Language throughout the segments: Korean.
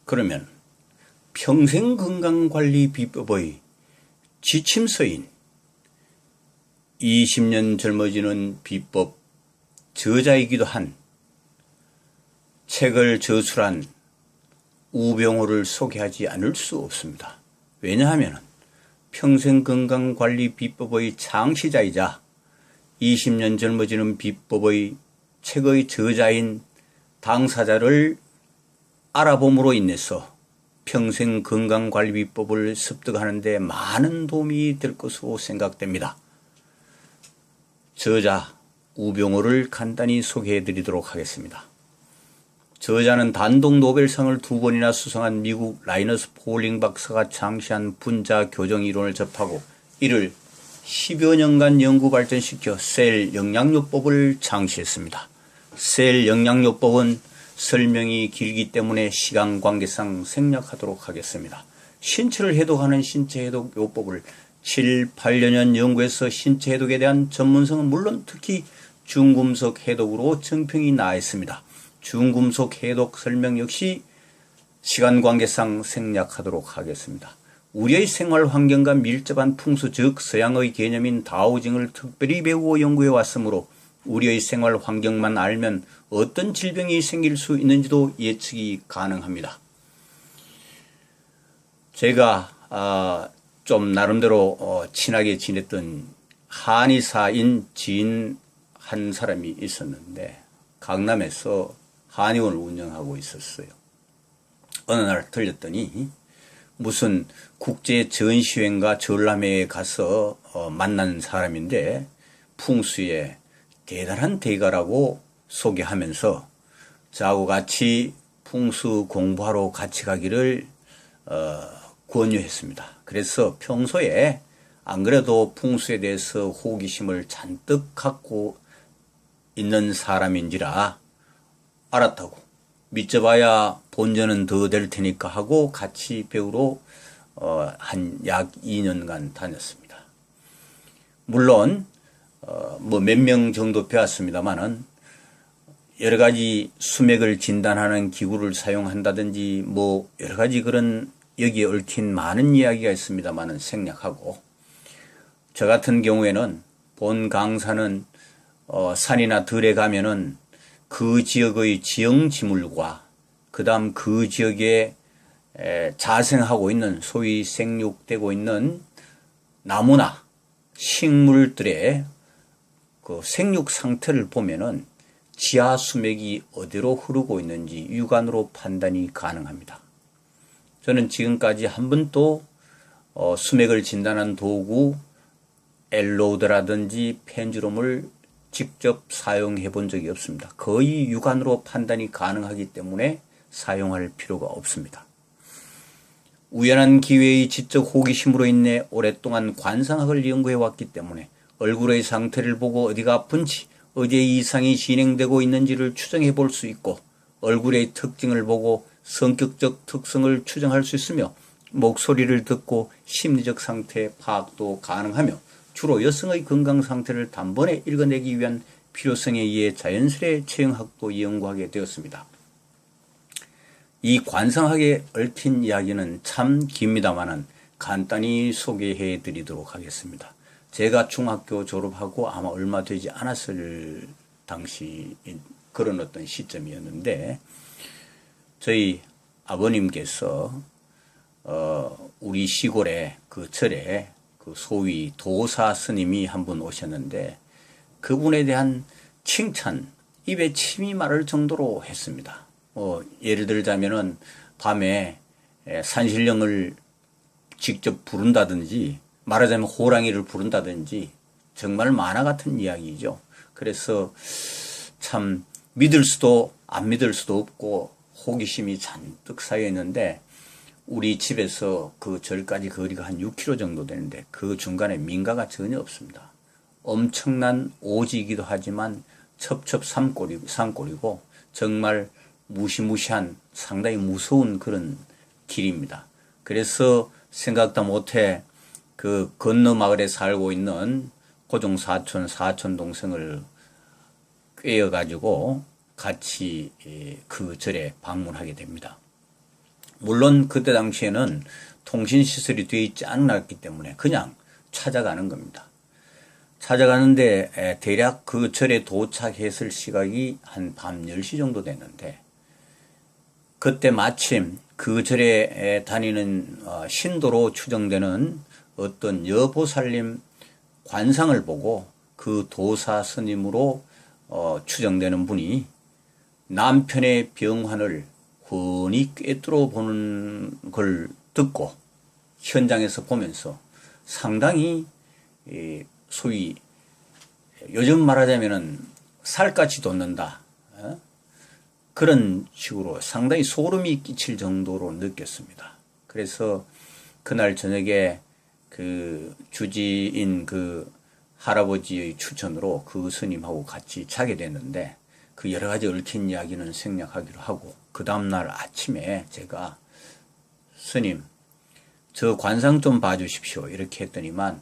그러면 평생건강관리 비법의 지침서인 20년 젊어지는 비법 저자이기도 한 책을 저술한 우병우를 소개하지 않을 수 없습니다. 왜냐하면 평생건강관리 비법의 창시자이자 20년 젊어지는 비법의 책의 저자인 당사자를 알아봄으로 인해서 평생건강관리비법을 습득하는 데 많은 도움이 될 것으로 생각됩니다. 저자 우병우를 간단히 소개해 드리도록 하겠습니다. 저자는 단독 노벨상을 2번이나 수상한 미국 라이너스 폴링 박사가 창시한 분자 교정 이론을 접하고 이를 10여 년간 연구 발전시켜 셀 영양요법을 창시했습니다. 셀 영양요법은 설명이 길기 때문에 시간 관계상 생략하도록 하겠습니다. 신체를 해독하는 신체해독요법을 7, 8여 년 연구해서 신체해독에 대한 전문성은 물론 특히 중금속 해독으로 정평이 나 있습니다. 중금속 해독 설명 역시 시간 관계상 생략하도록 하겠습니다. 우리의 생활 환경과 밀접한 풍수 즉 서양의 개념인 다오징을 특별히 배우고 연구해 왔으므로 우리의 생활 환경만 알면 어떤 질병이 생길 수 있는지도 예측이 가능합니다. 제가 좀 나름대로 친하게 지냈던 한의사인 지인 한 사람이 있었는데 강남에서 한의원을 운영하고 있었어요. 어느 날 들렸더니 무슨 국제 전시회인가 전람회에 가서 만난 사람인데 풍수에 대단한 대가라고 소개하면서 저하고 같이 풍수 공부하러 같이 가기를 권유했습니다. 그래서 평소에 안 그래도 풍수에 대해서 호기심을 잔뜩 갖고 있는 사람인지라 알았다고 믿져봐야 본전은 더 될 테니까 하고 같이 배우러 한 약 2년간 다녔습니다. 물론 뭐 몇 명 정도 배웠습니다만은 여러 가지 수맥을 진단하는 기구를 사용한다든지 뭐 여러 가지 그런 여기에 얽힌 많은 이야기가 있습니다만은 생략하고 저 같은 경우에는 본 강사는 산이나 들에 가면은 그 지역의 지형지물과 그 다음 그 지역에 자생하고 있는 소위 생육되고 있는 나무나 식물들의 그 생육 상태를 보면은 지하 수맥이 어디로 흐르고 있는지 육안으로 판단이 가능합니다. 저는 지금까지 한 번도 수맥을 진단한 도구 엘로드라든지 펜주럼을 직접 사용해 본 적이 없습니다. 거의 육안으로 판단이 가능하기 때문에 사용할 필요가 없습니다. 우연한 기회의 지적 호기심으로 인해 오랫동안 관상학을 연구해 왔기 때문에 얼굴의 상태를 보고 어디가 아픈지 어디에 이상이 진행되고 있는지를 추정해 볼 수 있고 얼굴의 특징을 보고 성격적 특성을 추정할 수 있으며 목소리를 듣고 심리적 상태 파악도 가능하며 주로 여성의 건강 상태를 단번에 읽어내기 위한 필요성에 의해 자연스레 체형학도 연구하게 되었습니다. 이 관상학에 얽힌 이야기는 참 깁니다만은 간단히 소개해 드리도록 하겠습니다. 제가 중학교 졸업하고 아마 얼마 되지 않았을 당시 그런 어떤 시점이었는데 저희 아버님께서 우리 시골에 그 절에 그 소위 도사 스님이 한 분 오셨는데 그분에 대한 칭찬, 입에 침이 마를 정도로 했습니다. 예를 들자면은 밤에 산신령을 직접 부른다든지 말하자면 호랑이를 부른다든지 정말 만화 같은 이야기죠. 그래서 참 믿을 수도 안 믿을 수도 없고 호기심이 잔뜩 쌓여 있는데 우리 집에서 그 절까지 거리가 한 6km 정도 되는데 그 중간에 민가가 전혀 없습니다. 엄청난 오지이기도 하지만 첩첩 산골이고 정말 무시무시한 상당히 무서운 그런 길입니다. 그래서 생각도 못해 그 건너 마을에 살고 있는 고종 사촌 동생을 꿰어가지고 같이 그 절에 방문하게 됩니다. 물론 그때 당시에는 통신시설이 되어 있지 않았기 때문에 그냥 찾아가는 겁니다. 찾아가는데 대략 그 절에 도착했을 시각이 한 밤 10시 정도 됐는데, 그때 마침 그 절에 다니는 신도로 추정되는 어떤 여보살님 관상을 보고 그 도사 스님으로 추정되는 분이 남편의 병환을 훤히 꿰뚫어 보는 걸 듣고 현장에서 보면서 상당히 소위 요즘 말하자면은 살갗이 돋는다, 그런 식으로 상당히 소름이 끼칠 정도로 느꼈습니다. 그래서 그날 저녁에 그 주지인 그 할아버지의 추천으로 그 스님하고 같이 자게 됐는데, 그 여러 가지 얽힌 이야기는 생략하기로 하고, 그 다음날 아침에 제가 스님, 저 관상 좀 봐주십시오 이렇게 했더니만,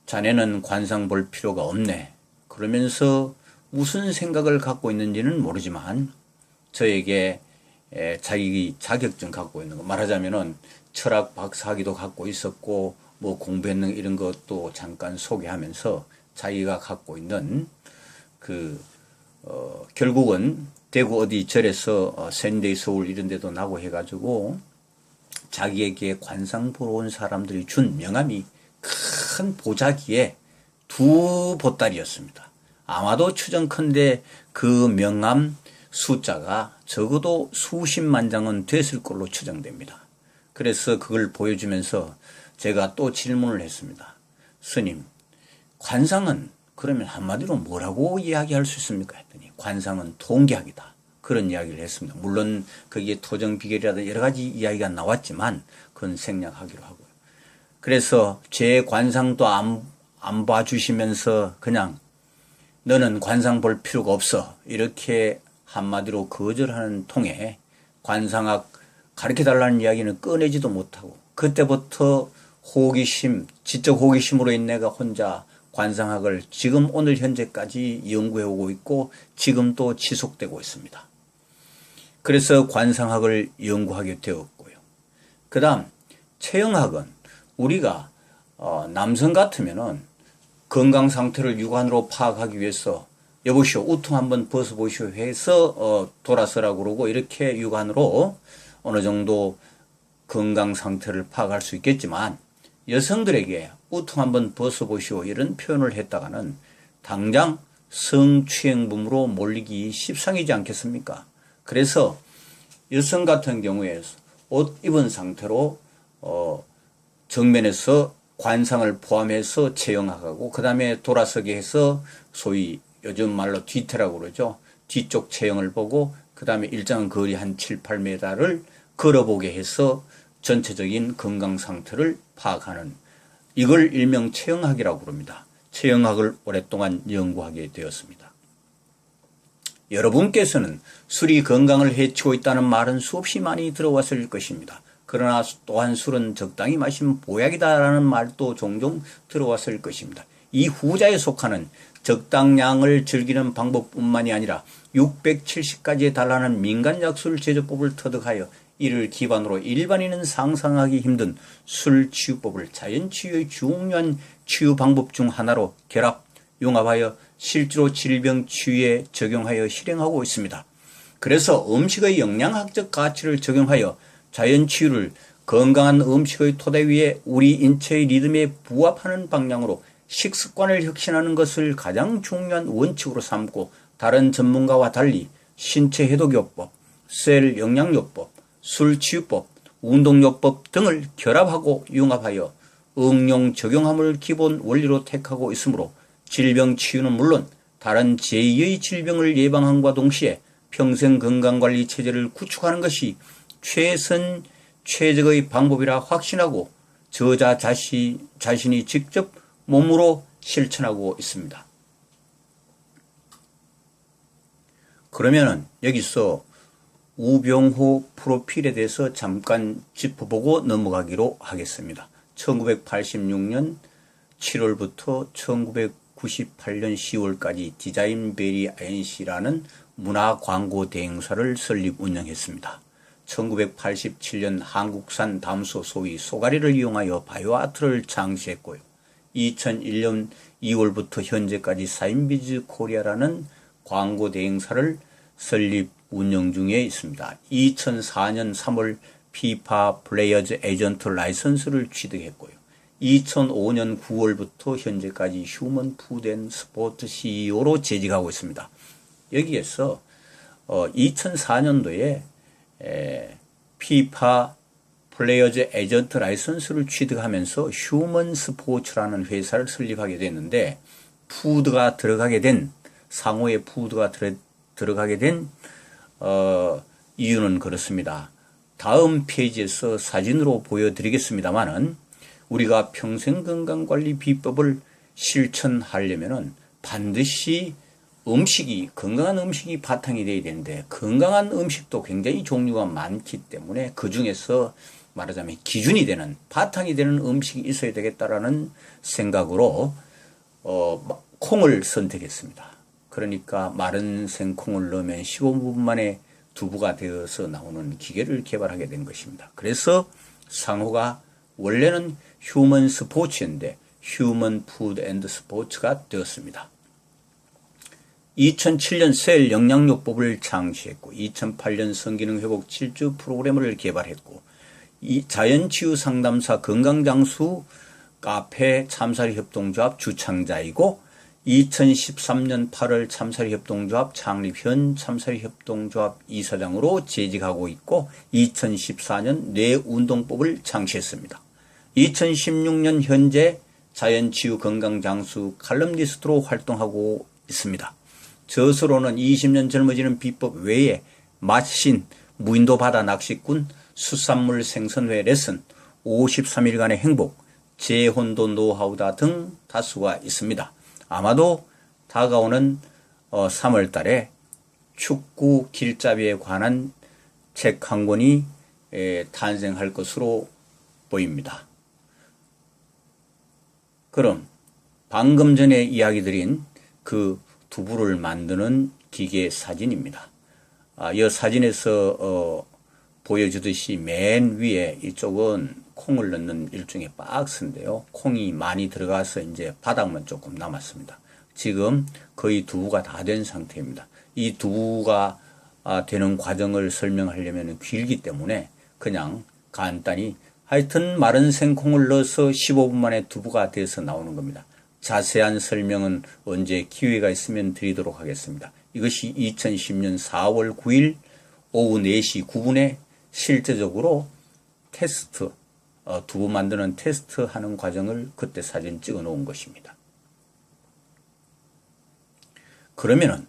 자네는 관상 볼 필요가 없네 그러면서 무슨 생각을 갖고 있는지는 모르지만 저에게 자기 자격증 갖고 있는 거, 말하자면은 철학 박사학위도 갖고 있었고 뭐 공부했는 이런 것도 잠깐 소개하면서 자기가 갖고 있는 결국은 대구 어디 절에서 샌데이 서울 이런 데도 나고 해가지고 자기에게 관상 보러 온 사람들이 준 명함이 큰 보자기에 2보따리였습니다. 아마도 추정컨대 그 명함 숫자가 적어도 수십만 장은 됐을 걸로 추정됩니다. 그래서 그걸 보여주면서 제가 또 질문을 했습니다. 스님, 관상은 그러면 한마디로 뭐라고 이야기할 수 있습니까? 했더니 관상은 통계학이다, 그런 이야기를 했습니다. 물론 거기에 토정 비결이라든 여러 가지 이야기가 나왔지만 그건 생략하기로 하고요. 그래서 제 관상도 안 봐주시면서 그냥 너는 관상 볼 필요가 없어 이렇게 한마디로 거절하는 통에 관상학 가르쳐달라는 이야기는 꺼내지도 못하고, 그때부터 호기심, 지적 호기심으로 인해가 혼자 관상학을 지금 오늘 현재까지 연구해오고 있고 지금 또 지속되고 있습니다. 그래서 관상학을 연구하게 되었고요. 그 다음 체형학은 우리가 남성 같으면은 건강 상태를 육안으로 파악하기 위해서 여보시오 우통 한번 벗어보시오 해서 돌아서라고 그러고 이렇게 육안으로 어느 정도 건강 상태를 파악할 수 있겠지만, 여성들에게 우통 한번 벗어보시오 이런 표현을 했다가는 당장 성추행범으로 몰리기 십상이지 않겠습니까? 그래서 여성 같은 경우에 옷 입은 상태로 정면에서 관상을 포함해서 체형학하고 그 다음에 돌아서게 해서 소위 요즘 말로 뒤태라고 그러죠. 뒤쪽 체형을 보고 그 다음에 일정한 거리 한 7, 8m를 걸어보게 해서 전체적인 건강 상태를 파악하는, 이걸 일명 체형학이라고 부릅니다. 체형학을 오랫동안 연구하게 되었습니다. 여러분께서는 술이 건강을 해치고 있다는 말은 수없이 많이 들어왔을 것입니다. 그러나 또한 술은 적당히 마시면 보약이다라는 말도 종종 들어왔을 것입니다. 이 후자에 속하는 적당량을 즐기는 방법뿐만이 아니라 670가지에 달하는 민간약술 제조법을 터득하여 이를 기반으로 일반인은 상상하기 힘든 술치유법을 자연치유의 중요한 치유 방법 중 하나로 결합, 융합하여 실제로 질병치유에 적용하여 실행하고 있습니다. 그래서 음식의 영양학적 가치를 적용하여 자연치유를 건강한 음식의 토대 위에 우리 인체의 리듬에 부합하는 방향으로 식습관을 혁신하는 것을 가장 중요한 원칙으로 삼고, 다른 전문가와 달리 신체해독요법, 셀 영양요법, 술치유법, 운동요법 등을 결합하고 융합하여 응용 적용함을 기본 원리로 택하고 있으므로 질병 치유는 물론 다른 제2의 질병을 예방함과 동시에 평생 건강관리 체제를 구축하는 것이 최적의 방법이라 확신하고 저자 자신이 직접 몸으로 실천하고 있습니다. 그러면은 여기서 우병호 프로필에 대해서 잠깐 짚어보고 넘어가기로 하겠습니다. 1986년 7월부터 1998년 10월까지 디자인베리 INC라는 문화 광고 대행사를 설립 운영했습니다. 1987년 한국산 담소 소위 소가리를 이용하여 바이오아트를 창시했고요. 2001년 2월부터 현재까지 사인비즈 코리아라는 광고 대행사를 설립 운영 중에 있습니다. 2004년 3월 피파 플레이어즈 에이전트 라이선스를 취득했고요. 2005년 9월부터 현재까지 휴먼 푸드 앤 스포츠 CEO로 재직하고 있습니다. 여기에서 2004년도에 피파 플레이어즈 에이전트 라이선스를 취득하면서 휴먼 스포츠라는 회사를 설립하게 됐는데, 푸드가 들어가게 된, 상호의 푸드가 들어가게 된 이유는 그렇습니다. 다음 페이지에서 사진으로 보여드리겠습니다만은, 우리가 평생건강관리 비법을 실천하려면은 반드시 건강한 음식이 바탕이 되어야 되는데, 건강한 음식도 굉장히 종류가 많기 때문에 그 중에서 말하자면 기준이 되는, 바탕이 되는 음식이 있어야 되겠다라는 생각으로 콩을 선택했습니다. 그러니까 마른 생콩을 넣으면 15분 만에 두부가 되어서 나오는 기계를 개발하게 된 것입니다. 그래서 상호가 원래는 휴먼 스포츠인데 휴먼 푸드 앤드 스포츠가 되었습니다. 2007년 셀 영양요법을 창시했고, 2008년 성기능 회복 7주 프로그램을 개발했고, 자연치유 상담사 건강장수 카페 참사리협동조합 주창자이고, 2013년 8월 참사리협동조합 창립 현 참사리협동조합 이사장으로 재직하고 있고, 2014년 뇌운동법을 창시했습니다. 2016년 현재 자연치유 건강장수 칼럼니스트로 활동하고 있습니다. 저서로는 20년 젊어지는 비법 외에 마신, 무인도 바다 낚시꾼, 수산물 생선회 레슨, 53일간의 행복, 재혼도 노하우다 등 다수가 있습니다. 아마도 다가오는 3월 달에 축구 길잡이에 관한 책 한 권이 탄생할 것으로 보입니다. 그럼 방금 전에 이야기 드린 그 두부를 만드는 기계 사진입니다. 이 사진에서 보여주듯이 맨 위에 이쪽은 콩을 넣는 일종의 박스인데요. 콩이 많이 들어가서 이제 바닥만 조금 남았습니다. 지금 거의 두부가 다 된 상태입니다. 이 두부가 되는 과정을 설명하려면 길기 때문에 그냥 간단히, 하여튼 마른 생콩을 넣어서 15분 만에 두부가 돼서 나오는 겁니다. 자세한 설명은 언제 기회가 있으면 드리도록 하겠습니다. 이것이 2010년 4월 9일 오후 4시 9분에 실제적으로 테스트, 두부 만드는 테스트 하는 과정을 그때 사진 찍어 놓은 것입니다. 그러면은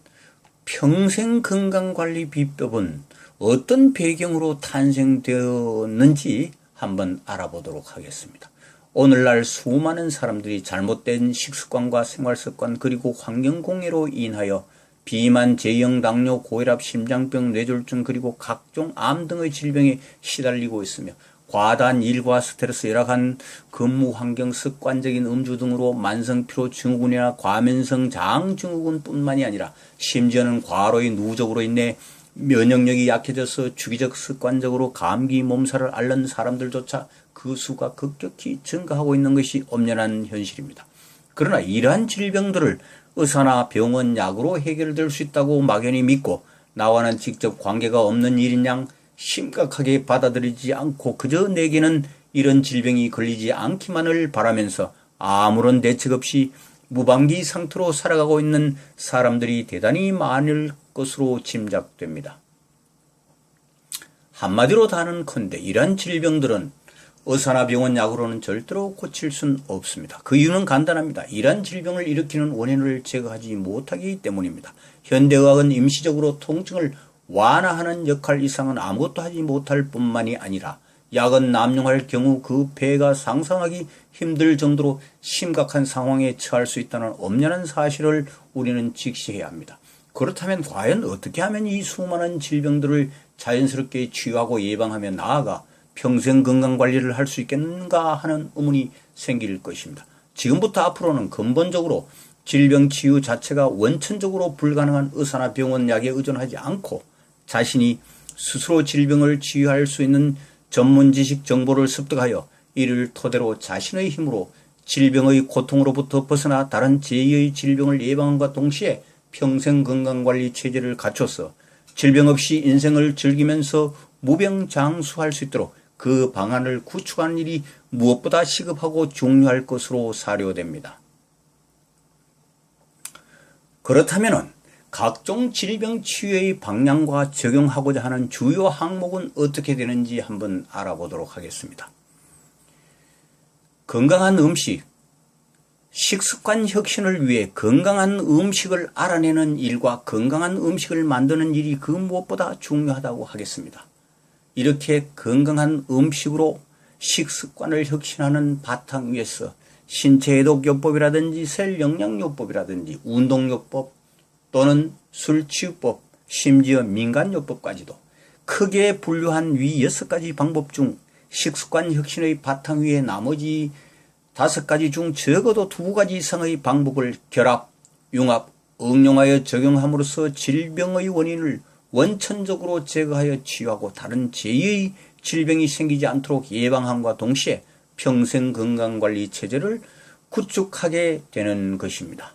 평생 건강관리 비법은 어떤 배경으로 탄생되었는지 한번 알아보도록 하겠습니다. 오늘날 수많은 사람들이 잘못된 식습관과 생활습관 그리고 환경공해로 인하여 비만, 제형, 당뇨, 고혈압, 심장병, 뇌졸중 그리고 각종 암 등의 질병에 시달리고 있으며, 과다한 일과 스트레스, 열악한 근무 환경, 습관적인 음주 등으로 만성피로 증후군이나 과민성 장증후군 뿐만이 아니라 심지어는 과로의 누적으로 인해 면역력이 약해져서 주기적 습관적으로 감기 몸살을 앓는 사람들조차 그 수가 급격히 증가하고 있는 것이 엄연한 현실입니다. 그러나 이러한 질병들을 의사나 병원 약으로 해결될 수 있다고 막연히 믿고 나와는 직접 관계가 없는 일인 양 심각하게 받아들이지 않고 그저 내게는 이런 질병이 걸리지 않기만을 바라면서 아무런 대책 없이 무방비 상태로 살아가고 있는 사람들이 대단히 많을 것으로 짐작됩니다. 한마디로 다는컨대 이러한 질병들은 의사나 병원 약으로는 절대로 고칠 수는 없습니다. 그 이유는 간단합니다. 이러한 질병을 일으키는 원인을 제거하지 못하기 때문입니다. 현대의학은 임시적으로 통증을 완화하는 역할 이상은 아무것도 하지 못할 뿐만이 아니라 약은 남용할 경우 그 폐해가 상상하기 힘들 정도로 심각한 상황에 처할 수 있다는 엄연한 사실을 우리는 직시해야 합니다. 그렇다면 과연 어떻게 하면 이 수많은 질병들을 자연스럽게 치유하고 예방하며 나아가 평생 건강관리를 할 수 있겠는가 하는 의문이 생길 것입니다. 지금부터 앞으로는 근본적으로 질병 치유 자체가 원천적으로 불가능한 의사나 병원 약에 의존하지 않고 자신이 스스로 질병을 치유할 수 있는 전문 지식 정보를 습득하여 이를 토대로 자신의 힘으로 질병의 고통으로부터 벗어나 다른 제2의 질병을 예방함과 동시에 평생 건강관리 체제를 갖춰서 질병 없이 인생을 즐기면서 무병장수할 수 있도록 그 방안을 구축하는 일이 무엇보다 시급하고 중요할 것으로 사료됩니다. 그렇다면 각종 질병 치유의 방향과 적용하고자 하는 주요 항목은 어떻게 되는지 한번 알아보도록 하겠습니다. 건강한 음식, 식습관 혁신을 위해 건강한 음식을 알아내는 일과 건강한 음식을 만드는 일이 그 무엇보다 중요하다고 하겠습니다. 이렇게 건강한 음식으로 식습관을 혁신하는 바탕 위에서 신체해독요법이라든지 셀영양요법이라든지 운동요법 또는 술치유법, 심지어 민간요법까지도 크게 분류한 위 6가지 방법 중 식습관 혁신의 바탕 위에 나머지 5가지 중 적어도 2가지 이상의 방법을 결합, 융합, 응용하여 적용함으로써 질병의 원인을 원천적으로 제거하여 치유하고 다른 제2의 질병이 생기지 않도록 예방함과 동시에 평생 건강관리 체제를 구축하게 되는 것입니다.